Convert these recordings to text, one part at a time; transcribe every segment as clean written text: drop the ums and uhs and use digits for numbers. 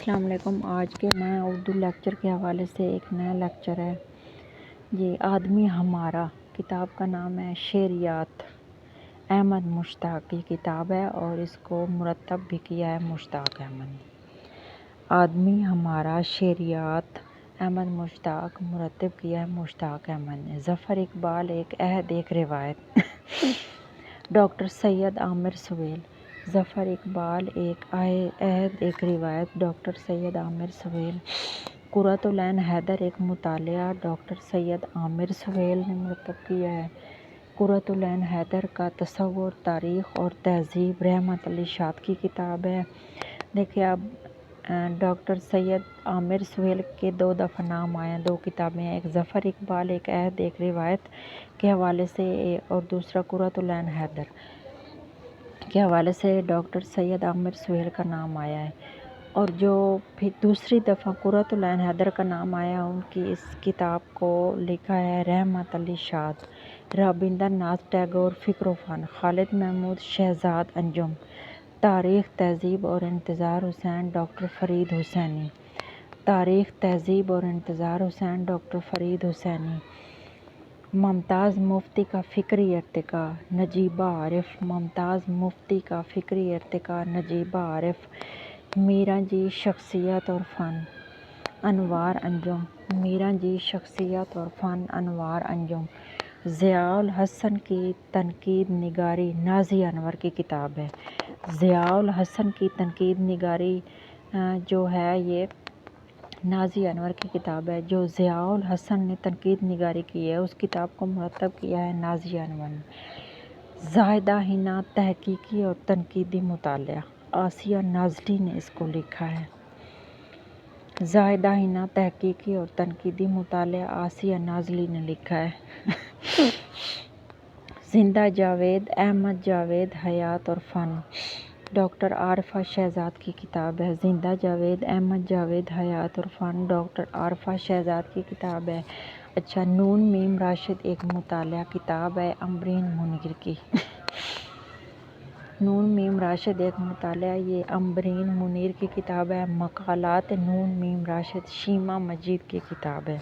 السلام علیکم۔ آج کے نئے اردو لیکچر کے حوالے سے ایک نیا لیکچر ہے۔ یہ آدمی ہمارا کتاب کا نام ہے شعریات احمد مشتاق کی کتاب ہے اور اس کو مرتب بھی کیا ہے مشتاق احمد نے۔ آدمی ہمارا شعریات احمد مشتاق مرتب کیا ہے مشتاق احمد نے۔ ظفر اقبال ایک عہد ایک روایت ڈاکٹر سید عامر سہیل۔ ظفر اقبال ایک عہد ایک روایت ڈاکٹر سید عامر سہیل۔ قرۃ العین حیدر ایک مطالعہ ڈاکٹر سید عامر سہیل نے مرتب کیا ہے۔ قرۃ العین حیدر کا تصور تاریخ اور تہذیب رحمت علی شاد کی کتاب ہے۔ دیکھیے اب ڈاکٹر سید عامر سہیل کے دو دفعہ نام آئے ہیں، دو کتابیں ہیں، ایک ظفر اقبال ایک عہد ایک روایت کے حوالے سے اور دوسرا قرۃ العین حیدر کے حوالے سے ڈاکٹر سید عامر سہیل کا نام آیا ہے۔ اور جو پھر دوسری دفعہ قرۃ العین حیدر کا نام آیا ان کی اس کتاب کو لکھا ہے رحمت علی شاد، رابندر ناتھ ٹیگور فکر و فن، خالد محمود شہزاد انجم، تاریخ تہذیب اور انتظار حسین ڈاکٹر فرید حسینی، تاریخ تہذیب اور انتظار حسین ڈاکٹر فرید حسینی، ممتاز مفتی کا فکری ارتقاء نجیبہ عارف، ممتاز مفتی کا فکری ارتقاء نجیبہ عارف، میراں جی شخصیت اور فن انوار انجم، میراں جی شخصیت اور فن انوار انجم، ضیاء الحسن کی تنقید نگاری نازیہ انور کی کتاب ہے۔ ضیاء الحسن کی تنقید نگاری جو ہے یہ نازیہ انور کی کتاب ہے۔ جو ضیاء الحسن نے تنقید نگاری کی ہے اس کتاب کو مرتب کیا ہے نازیہ انور نے۔ زاہدہ حنا تحقیقی اور تنقیدی مطالعہ آسیہ نازلی نے اس کو لکھا ہے۔ زاہدہ حنا تحقیقی اور تنقیدی مطالعہ آسیہ نازلی نے لکھا ہے۔ زندہ جاوید احمد جاوید حیات اور فن ڈاکٹر عارفہ شہزاد کی کتاب ہے۔ زندہ جاوید احمد جاوید حیات اور فن ڈاکٹر عارفہ شہزاد کی کتاب ہے۔ اچھا، نون میم راشد ایک مطالعہ کتاب ہے عمبرین منیر کی۔ نون میم راشد ایک مطالعہ یہ عمبرین منیر کی کتاب ہے۔ مقالات نون میم راشد شیما مجید کی کتاب ہے۔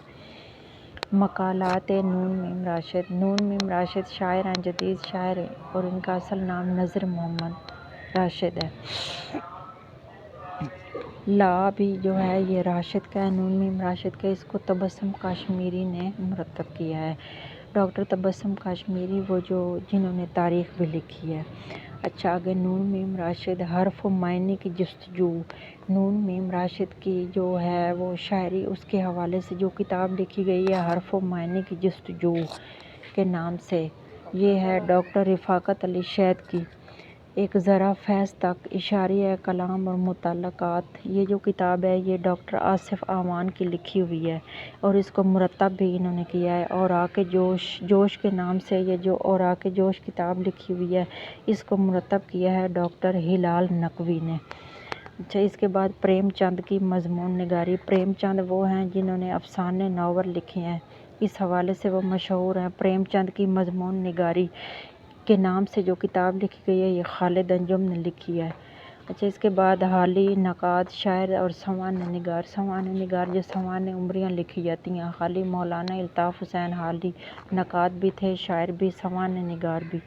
مقالات نون میم راشد، نون میم راشد شاعر ہیں، جدید شاعر اور ان کا اصل نام نذر محمد راشد ہے۔ لا بھی جو ہے یہ راشد کا ہے، نون میم راشد کا، اس کو تبسم کاشمیری نے مرتب کیا ہے۔ ڈاکٹر تبسم کاشمیری وہ جنہوں نے تاریخ بھی لکھی ہے۔ اچھا آگے نون میم راشد حرف و معنی کی جستجو، نون میم راشد کی جو ہے وہ شاعری اس کے حوالے سے جو کتاب لکھی گئی ہے حرف و معنی کی جستجو کے نام سے، یہ ہے ڈاکٹر رفاقت علی شید کی۔ ایک ذرا فیض تک اشاریہ کلام اور متعلقات، یہ جو کتاب ہے یہ ڈاکٹر آصف اعوان کی لکھی ہوئی ہے اور اس کو مرتب بھی انہوں نے کیا ہے۔ اوراق جوش، جوش کے نام سے یہ جو اوراق جوش کتاب لکھی ہوئی ہے اس کو مرتب کیا ہے ڈاکٹر ہلال نقوی نے۔ اچھا اس کے بعد پریم چند کی مضمون نگاری، پریم چند وہ ہیں جنہوں نے افسانے ناول لکھے ہیں، اس حوالے سے وہ مشہور ہیں۔ پریم چند کی مضمون نگاری کے نام سے جو کتاب لکھی گئی ہے یہ خالد انجم نے لکھی ہے۔ اچھا اس کے بعد حالی نقاد شاعر اور سوانح نگار، سوانح نگار جو سوانح عمریاں لکھی جاتی ہیں، حالی مولانا الطاف حسین حالی نقاد بھی تھے، شاعر بھی، سوانح نگار بھی،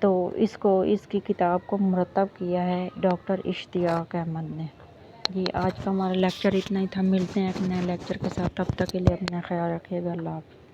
تو اس کی کتاب کو مرتب کیا ہے ڈاکٹر اشتیاق احمد نے۔ جی آج کا ہمارا لیکچر اتنا ہی تھا، ملتے ہیں ایک نئے لیکچر کے ساتھ، تب تک کے لیے اپنا خیال رکھیے گا، اللہ حافظ۔